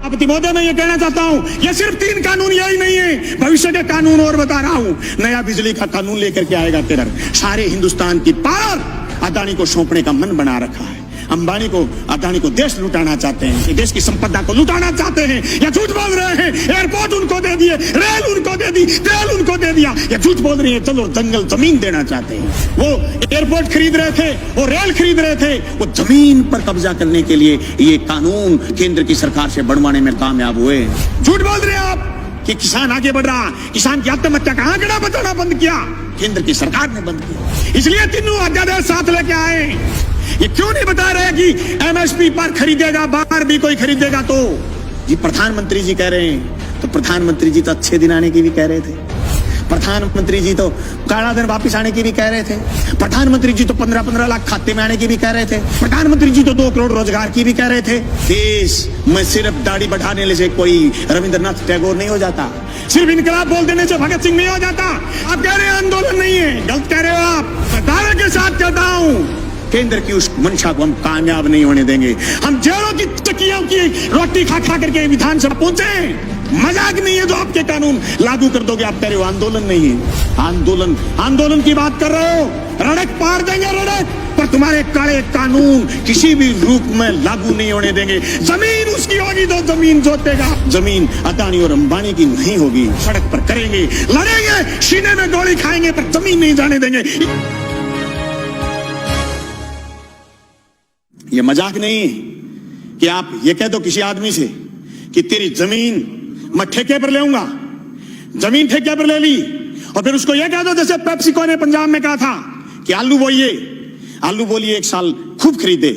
सभापति महोदय, मैं ये कहना चाहता हूं, ये सिर्फ 3 कानून यही नहीं है, भविष्य के कानून और बता रहा हूं। नया बिजली का कानून लेकर के आएगा टेरर। सारे हिंदुस्तान की पावर अदानी को सौंपने का मन बना रखा है। अंबानी को, अदानी को देश लुटाना चाहते हैं, देश की संपदा को लुटाना चाहते हैं। ये झूठ बोल रहे हैं। एयरपोर्ट उनको दे दिए, रेल उनको दे दी, तेल उनको दे दिया। ये झूठ बोल रही है। चलो, जंगल जमीन देना चाहते हैं। वो एयरपोर्ट खरीद रहे थे, वो रेल खरीद रहे थे, वो जमीन पर कब्जा करने के लिए ये कानून केंद्र की सरकार से बनवाने में कामयाब हुए। झूठ बोल रहे हैं आप कि किसान आगे बढ़ रहा, किसान की आत्महत्या का आंकड़ा बताना बंद किया, केंद्र की सरकार ने बंद किया। इसलिए तीनों अध्यादेश साथ लेके आए। ये क्यों नहीं बता रहे कि एमएसपी पर खरीदेगा, बाहर भी कोई खरीदेगा तो? जी प्रधानमंत्री जी कह रहे हैं, तो प्रधानमंत्री जी तो अच्छे दिन आने की भी कह रहे थे। प्रधानमंत्री जी तो काला धन वापिस आने की भी कह रहे थे। प्रधानमंत्री जी तो 15-15 लाख खाते में आने की भी कह रहे थे। प्रधानमंत्री जी तो 2 करोड़ रोजगार की भी कह रहे थे। देश में सिर्फ दाढ़ी बढ़ाने से कोई रविंद्रनाथ टैगोर नहीं हो जाता, सिर्फ इनकलाब बोल देने से भगत सिंह नहीं हो जाता। आप कह रहे हैं आंदोलन नहीं है, गलत कह रहे हो आप। दावे के साथ कहता हूं, केंद्र की उस मंशा को हम कामयाब नहीं होने देंगे। हम जेलों की चक्कियों की रोटी खा खा करके विधानसभा पहुंचे। मजाक नहीं है जो आपके कानून लागू कर दोगे। आप कह रहे हो आंदोलन नहीं है। आंदोलन की बात कर रहे हो। रड़क पार देंगे, रड़क, पर तुम्हारे काले कानून किसी भी रूप में लागू नहीं होने देंगे। जमीन उसकी होगी तो जमीन जोतेगा। जमीन अदानी और अंबानी की नहीं होगी। सड़क पर करेंगे, लड़ेंगे, सीने में गोली खाएंगे, पर जमीन नहीं जाने देंगे। ये मजाक नहीं है कि आप ये कह दो किसी आदमी से कि तेरी जमीन मैं ठेके पर लेऊंगा, जमीन ठेके पर ले ली, और फिर उसको ये कह दो जैसे पेप्सिको ने पंजाब में कहा था कि आलू बोइए 1 साल खूब खरीदे,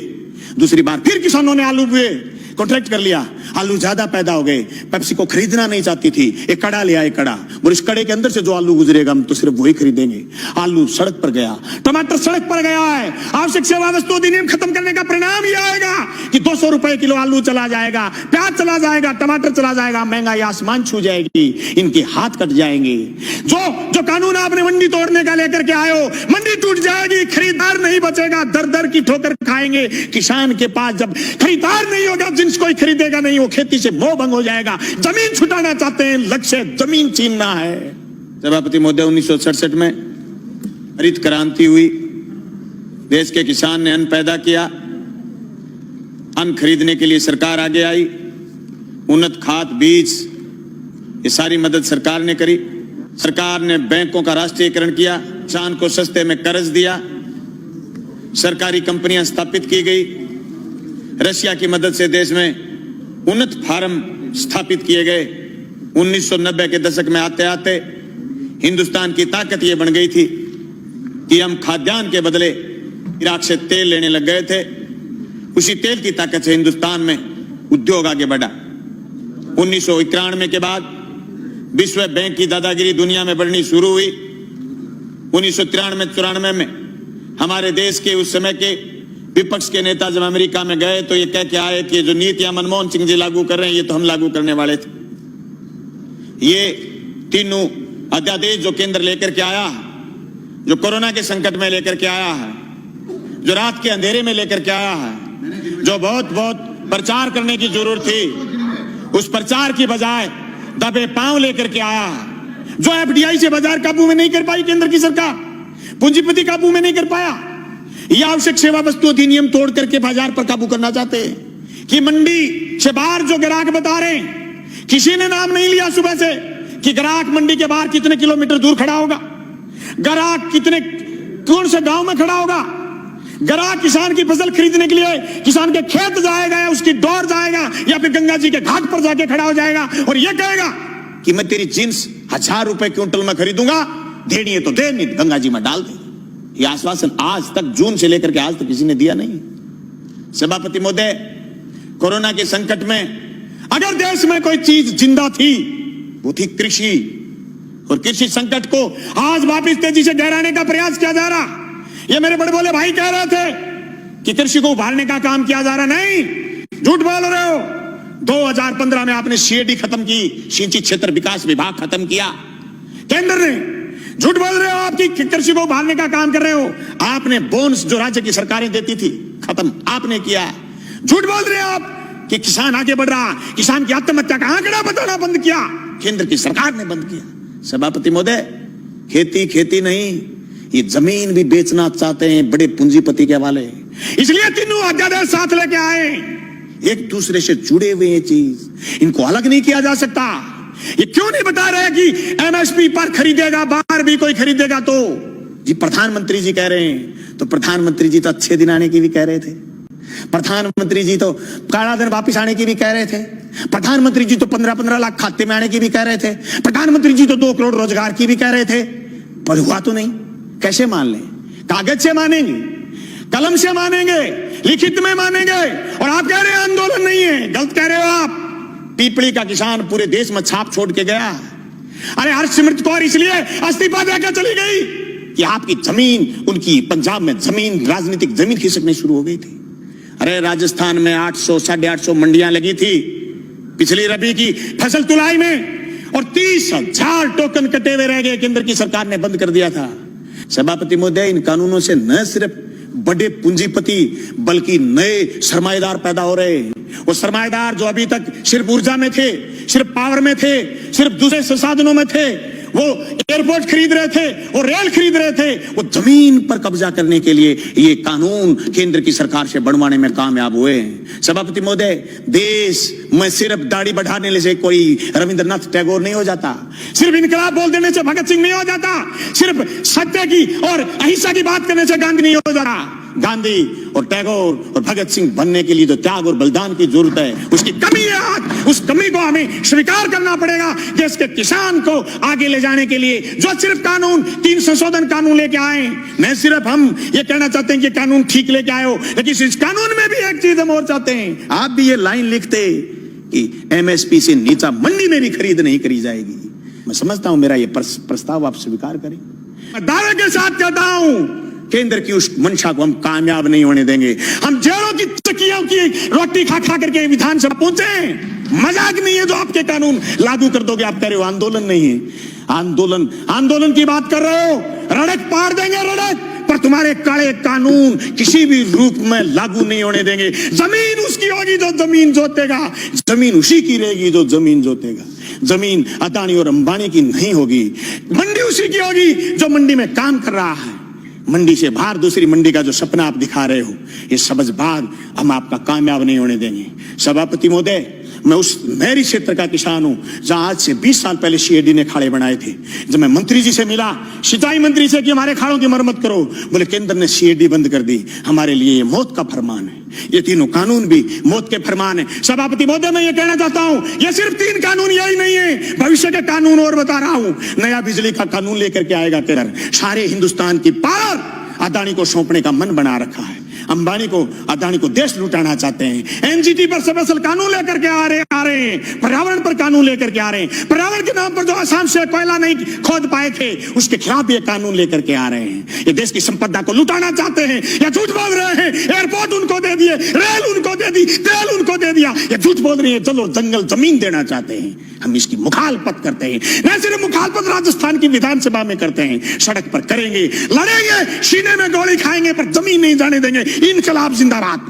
दूसरी बार फिर किसानों ने आलू बोए, कॉन्ट्रैक्ट कर लिया, आलू ज्यादा पैदा हो गए, पेप्सिको खरीदना नहीं चाहती थी, एक कड़ा ले आए, कड़ा, और इस कड़े के अंदर से जो आलू गुजरेगा हम तो सिर्फ वही खरीदेंगे। आलू सड़क पर गया, टमाटर सड़क पर गया है। आवश्यक सेवा वस्तु अधिनियम खत्म करने का परिणाम यह आएगा कि 200 रुपए किलो आलू चला जाएगा, प्याज चला जाएगा, टमाटर चला जाएगा, महंगाई आसमान छू जाएगी, इनके हाथ कट जाएंगे। जो कानून आपने मंडी तोड़ने का लेकर के आए हो, मंडी टूट जाएगी, खरीदार नहीं बचेगा, दर दर की ठोकर खाएंगे। किसान के पास जब खरीदार नहीं होगा, जिन्स कोई खरीदेगा नहीं, वो खेती से मोह भंग हो जाएगा। जमीन छुटाना चाहते हैं, लक्ष्य जमीन छीनना है। सभापति महोदय, 1967 में हरित क्रांति हुई, देश के किसान ने अन्न पैदा किया, अन्न खरीदने के लिए सरकार आगे आई, उन्नत खाद, बीज, ये सारी मदद सरकार ने करी। सरकार ने बैंकों का राष्ट्रीयकरण किया, किसान को सस्ते में कर्ज दिया, सरकारी कंपनियां स्थापित की गई, रशिया की मदद से देश में उन्नत फार्म स्थापित किए गए। 1990 के दशक में आते आते हिंदुस्तान की ताकत ये बन गई थी कि हम खाद्यान्न के बदले इराक से तेल लेने लग गए थे। उसी तेल की ताकत से हिंदुस्तान में उद्योग आगे बढ़ा। 1991 के बाद विश्व बैंक की दादागिरी दुनिया में बढ़नी शुरू हुई। 1993-94 में हमारे देश के उस समय के विपक्ष के नेता जब अमेरिका में गए तो ये कह के आए कि जो नीतियां मनमोहन सिंह जी लागू कर रहे हैं ये तो हम लागू करने वाले थे। ये तीनों अध्यादेश जो केंद्र लेकर के आया है, जो कोरोना के संकट में लेकर के आया है, जो रात के अंधेरे में लेकर के आया है, जो बहुत प्रचार करने की जरूरत थी, उस प्रचार की बजाय दबे पांव लेकर के आया है। जो एफडीआई से बाजार काबू में नहीं कर पाई केंद्र की सरकार, पूंजीपति काबू में नहीं कर पाया, यह आवश्यक सेवा वस्तु अधिनियम तोड़ करके बाजार पर काबू करना चाहते हैं। कि मंडी से बाहर जो ग्राहक बता रहे हैं, किसी ने नाम नहीं लिया सुबह से कि ग्राहक मंडी के बाहर कितने किलोमीटर दूर खड़ा होगा, ग्राहक कौन से गांव में खड़ा होगा, ग्राहक किसान की फसल खरीदने के लिए किसान के खेत जाएगा या उसकी डोर जाएगा या फिर गंगा जी के घाट पर जाके खड़ा हो जाएगा और यह कहेगा कि मैं तेरी जींस 1000 रुपए क्विंटल में खरीदूंगा, देनी है तो दे, नहीं गंगा जी में डाल दे। यह आश्वासन आज तक, जून से लेकर के आज तक किसी ने दिया नहीं। सभापति महोदय, कोरोना के संकट में अगर देश में कोई चीज जिंदा थी वो थी कृषि, और कृषि संकट को आज वापिस तेजी से गहराने का प्रयास किया जा रहा। ये मेरे बड़े बोले भाई कह रहे थे कि कृषि को उभारने का काम किया जा रहा, नहीं, झूठ बोल रहे हो। 2015 में आपने सीएडी खत्म की, सिंचित क्षेत्र विकास विभाग खत्म किया केंद्र ने। झूठ बोल रहे हो, आपकी कृषि को उभारने का काम कर रहे हो। आपने बोनस जो राज्य की सरकारें देती थी खत्म आपने किया। झूठ बोल रहे हो आप कि किसान आगे बढ़ रहा, किसान की आत्महत्या का आंकड़ा बताना बंद किया केंद्र की सरकार ने बंद किया। सभापति महोदय, खेती खेती नहीं, ये जमीन भी बेचना चाहते हैं बड़े पूंजीपति के हवाले, इसलिए तीनों अध्यादेश साथ लेके आए। एक दूसरे से जुड़े हुए ये चीज, इनको अलग नहीं किया जा सकता। ये क्यों नहीं बता रहे कि एमएसपी पर खरीदेगा, बाहर भी कोई खरीदेगा तो जी प्रधानमंत्री जी कह रहे हैं, तो प्रधानमंत्री जी तो अच्छे दिन आने की भी कह रहे थे, प्रधानमंत्री जी तो काला दिन वापिस आने की भी कह रहे थे, प्रधानमंत्री जी तो 15-15 लाख खाते में आने की भी कह रहे थे, प्रधानमंत्री जी तो 2 करोड़ रोजगार की भी कह रहे थे, पर हुआ तो नहीं। कैसे मान लें? कागज से मानेंगे, कलम से मानेंगे, लिखित में मानेंगे, और आप कह रहे हैं आंदोलन नहीं है। गलत कह रहे हो आप। पीपली का किसान पूरे देश में छाप छोड़ के गया। अरे हरसिमरत कौर इसलिए इस्तीफा देकर चली गई कि आपकी जमीन, उनकी पंजाब में जमीन, राजनीतिक जमीन खिसकनी शुरू हो गई थी। अरे राजस्थान में 800 850 मंडियां लगी थी पिछली रबी की फसल तुलाई में, और 30,000 टोकन कटे हुए रह गए, केंद्र की सरकार ने बंद कर दिया था। सभापति महोदय, इन कानूनों से न सिर्फ बड़े पूंजीपति बल्कि नए सरमाएदार पैदा हो रहे हैं। वो सरमाएदार जो अभी तक सिर्फ ऊर्जा में थे, सिर्फ पावर में थे, सिर्फ दूसरे संसाधनों में थे, वो एयरपोर्ट खरीद रहे थे, वो रेल खरीद रहे थे, वो जमीन पर कब्जा करने के लिए ये कानून केंद्र की सरकार से बनवाने में कामयाब हुए हैं। सभापति महोदय, देश में सिर्फ दाढ़ी बढ़ाने से कोई रविंद्रनाथ टैगोर नहीं हो जाता, सिर्फ इनकलाब बोल देने से भगत सिंह नहीं हो जाता, सिर्फ सत्य की और अहिंसा की बात करने से गांधी नहीं हो जाता। गांधी और टैगोर और भगत सिंह बनने के लिए जो त्याग और बलिदान की जरूरत है, उसकी कमी है आज। उस कमी को हमें स्वीकार करना पड़ेगा। देश के किसान को आगे ले जाने के लिए जो सिर्फ कानून, 3 संशोधन कानून लेके आए, मैं सिर्फ हम ये कहना चाहते हैं कि कानून ठीक लेके आए हो, लेकिन इस कानून में भी एक चीज हम और चाहते हैं। आप भी ये लाइन लिखते कि एमएसपी से नीचा मंडी में भी खरीद नहीं करी जाएगी। मैं समझता हूं मेरा ये प्रस्ताव आप स्वीकार करें। मैं दावे के साथ कहता हूं, केंद्र की उस मंशा को हम कामयाब नहीं होने देंगे। हम जेलों की चक्कियों की रोटी खा खा करके विधानसभा पहुंचे। मजाक नहीं है जो आपके कानून लागू कर दोगे। आप कह रहे हो आंदोलन नहीं है, आंदोलन की बात कर रहे हो, रड़क पार देंगे रड़क, पर तुम्हारे काले कानून किसी भी रूप में लागू नहीं होने देंगे। जमीन उसकी होगी जो जमीन जोतेगा, जमीन उसी की रहेगी जो जमीन जोतेगा। जमीन अदानी और अंबानी की नहीं होगी, मंडी उसी की होगी जो मंडी में काम कर रहा है। मंडी से बाहर दूसरी मंडी का जो सपना आप दिखा रहे हो, ये सबजबाग हम आपका कामयाब नहीं होने देंगे। सभापति महोदय, मैं उस मेरी क्षेत्र का किसान हूं जहां आज से 20 साल पहले सीएडी ने खाड़े बनाए थे। जब मैं मंत्री जी से मिला, सिंचाई मंत्री से कि हमारे खाड़ों की मरम्मत करो, बोले केंद्र ने सीएडी बंद कर दी, हमारे लिए ये मौत का फरमान है। ये तीनों कानून भी मौत के फरमान है। सभापति महोदय, मैं ये कहना चाहता हूं, ये सिर्फ 3 कानून यही नहीं है, भविष्य के कानून और बता रहा हूं। नया बिजली का कानून लेकर के आएगा केंद्र। सारे हिंदुस्तान की पावर अदानी को सौंपने का मन बना रखा है। अंबानी को, अदानी को देश लुटाना चाहते हैं। एनजीटी पर स्पेशल कानून लेकर के आ रहे हैं। पर्यावरण पर कानून लेकर के आ रहे हैं। पर्यावरण के नाम पर जो आसाम से कोयला नहीं खोद पाए थे, उसके खिलाफ ये कानून लेकर के आ रहे हैं। ये देश की संपदा को लुटाना चाहते हैं या झूठ बोल रहे हैं। एयरपोर्ट उनको दे दिए, रेल उनको दे दी, तेल उनको दे दिया, ये झूठ बोल रही है। चलो जंगल जमीन देना चाहते हैं। हम इसकी मुखालफत करते हैं। न सिर्फ मुखालफत राजस्थान की विधानसभा में करते हैं, सड़क पर करेंगे, लड़ेंगे, सीने में गोली खाएंगे, पर जमीन नहीं जाने देंगे। इनकलाब जिंदाबाद।